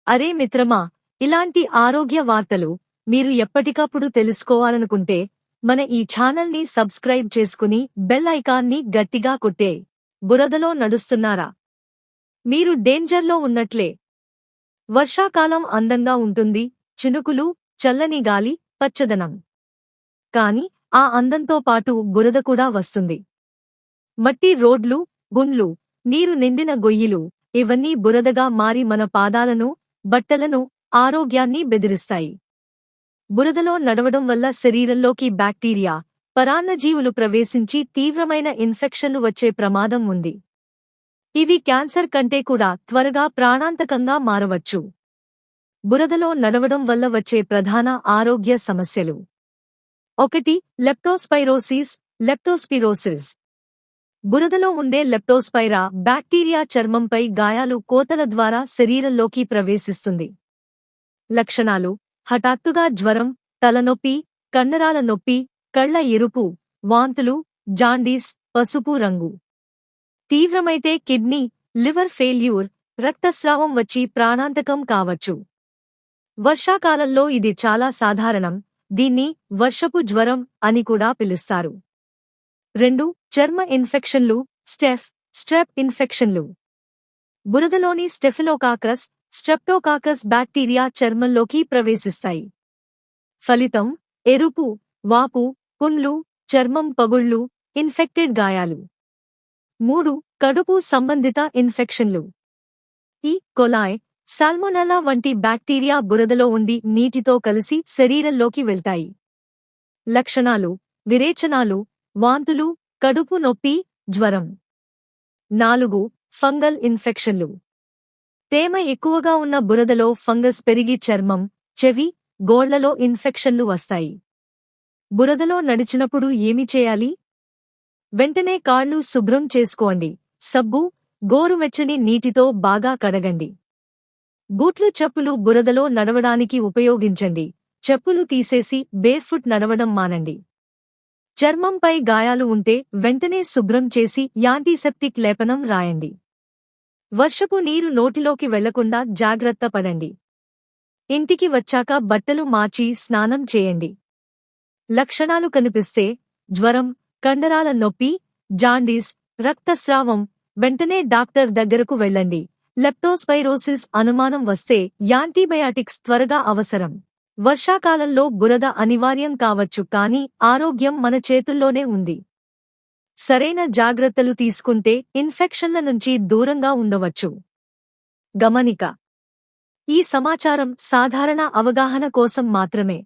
అరే మిత్రమా, ఇలాంటి ఆరోగ్య వార్తలు మీరు ఎప్పటికప్పుడు తెలుసుకోవాలనుకుంటే మన ఈ ఛానల్ని సబ్స్క్రైబ్ చేసుకుని బెల్ ఐకాన్ని గట్టిగా కొట్టే. బురదలో నడుస్తున్నారా? మీరు డేంజర్లో ఉన్నట్లే. వర్షాకాలం అందంగా ఉంటుంది, చినుకులు, చల్లని గాలి, పచ్చదనం. కాని ఆ అందంతో పాటు బురద కూడా వస్తుంది. మట్టి రోడ్లు, గుండ్లు, నీరు నిండిన గొయ్యిలు, ఇవన్నీ బురదగా మారి మన పాదాలను, బట్టలను, ఆరోగ్యాన్ని బెదిరిస్తాయి. బురదలో నడవడం వల్ల శరీరంలోకి బ్యాక్టీరియా, పరాన్నజీవులు ప్రవేశించి తీవ్రమైన ఇన్ఫెక్షన్లు వచ్చే ప్రమాదం ఉంది. ఇవి క్యాన్సర్ కంటే కూడా త్వరగా ప్రాణాంతకంగా మారవచ్చు. బురదలో నడవడం వల్ల వచ్చే ప్రధాన ఆరోగ్య సమస్యలు: 1. Leptospirosis, leptospirosis. బురదలో ఉండే లెప్టోస్పైరా బ్యాక్టీరియా చర్మంపై గాయాలు, కోతల ద్వారా శరీరంలోకి ప్రవేశిస్తుంది. లక్షణాలు: హఠాత్తుగా జ్వరం, తలనొప్పి, కండరాల నొప్పి, కళ్ల ఎరుపు, వాంతులు, జాండీస్, పసుపు రంగు. తీవ్రమైతే కిడ్నీ, లివర్ ఫెయిల్యూర్, రక్తస్రావం వచ్చి ప్రాణాంతకం కావచ్చు. వర్షాకాలంలో ఇది చాలా సాధారణం, దీన్ని వర్షపు జ్వరం అని కూడా పిలుస్తారు. 2. చర్మ ఇన్ఫెక్షన్లు, స్ట్రెప్ ఇన్ఫెక్షన్లు. బురదలోని స్టెఫిలోకాకస్, స్ట్రెప్టోకాకస్ బ్యాక్టీరియా చర్మంలోకి ప్రవేశిస్తాయి. ఫలితం: ఎరుపు, వాపు, పుండ్లు, చర్మం పగుళ్లు, ఇన్ఫెక్టెడ్ గాయాలు. 3. కడుపు సంబంధిత ఇన్ఫెక్షన్లు. ఈ కొలాయ్, సాల్మొనెల్లా వంటి బ్యాక్టీరియా బురదలో ఉండి నీటితో కలిసి శరీరంలోకి వెళ్తాయి. లక్షణాలు: విరేచనాలు, వాంతులు, కడుపు నొప్పి, జ్వరం. 4. ఫంగల్ ఇన్ఫెక్షన్లు. తేమ ఎక్కువగా ఉన్న బురదలో ఫంగస్ పెరిగి చర్మం, చెవి, గోళ్లలో ఇన్ఫెక్షన్లు వస్తాయి. బురదలో నడిచినప్పుడు ఏమి చేయాలి? వెంటనే కాళ్లు శుభ్రం చేసుకోండి. సబ్బు, గోరువెచ్చని నీటితో బాగా కడగండి. బూట్లు, చెప్పులు బురదలో నడవడానికి ఉపయోగించండి. చెప్పులు తీసేసి బేర్ఫుట్ నడవడం మానండి. చర్మంపై గాయాలు ఉంటే వెంటనే శుభ్రం చేసి యాంటీసెప్టిక్ లేపనం రాయండి. వర్షపు నీరు నోటిలోకి వెళ్లకుండా జాగ్రత్త పడండి. ఇంటికి వచ్చాక బట్టలు మార్చి స్నానం చేయండి. లక్షణాలు కనిపిస్తే జ్వరం, కండరాల నొప్పి, జాండీస్, రక్తస్రావం, వెంటనే డాక్టర్ దగ్గరకు వెళ్ళండి. లెప్టోస్పైరోసిస్ అనుమానం వస్తే యాంటీబయాటిక్స్ త్వరగా అవసరం. వర్షాకాలంలో బురద అనివార్యం కావచ్చు, కానీ ఆరోగ్యం మన చేతుల్లోనే ఉంది. సరైన జాగ్రత్తలు తీసుకుంటే ఇన్ఫెక్షన్ల నుంచి దూరంగా ఉండవచ్చు. గమనిక: ఈ సమాచారం సాధారణ అవగాహన కోసం మాత్రమే.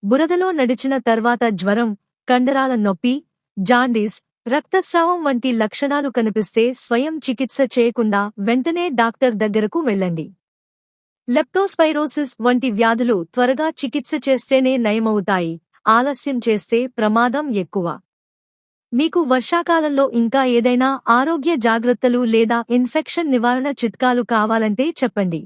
బురదలో నడిచిన తర్వాత జ్వరం, కండరాల నొప్పి, జాండీస్, రక్తస్రావం వంటి లక్షణాలు కనిపిస్తే స్వయం చికిత్స చేయకుండా వెంటనే డాక్టర్ దగ్గరకు వెళ్ళండి. లెప్టోస్పైరోసిస్ వంటి వ్యాధులు త్వరగా చికిత్స చేస్తేనే నయమవుతాయి, ఆలస్యం చేస్తే ప్రమాదం ఎక్కువ. మీకు వర్షాకాలంలో ఇంకా ఏదైనా ఆరోగ్య జాగ్రత్తలు లేదా ఇన్ఫెక్షన్ నివారణ చిట్కాలు కావాలంటే చెప్పండి.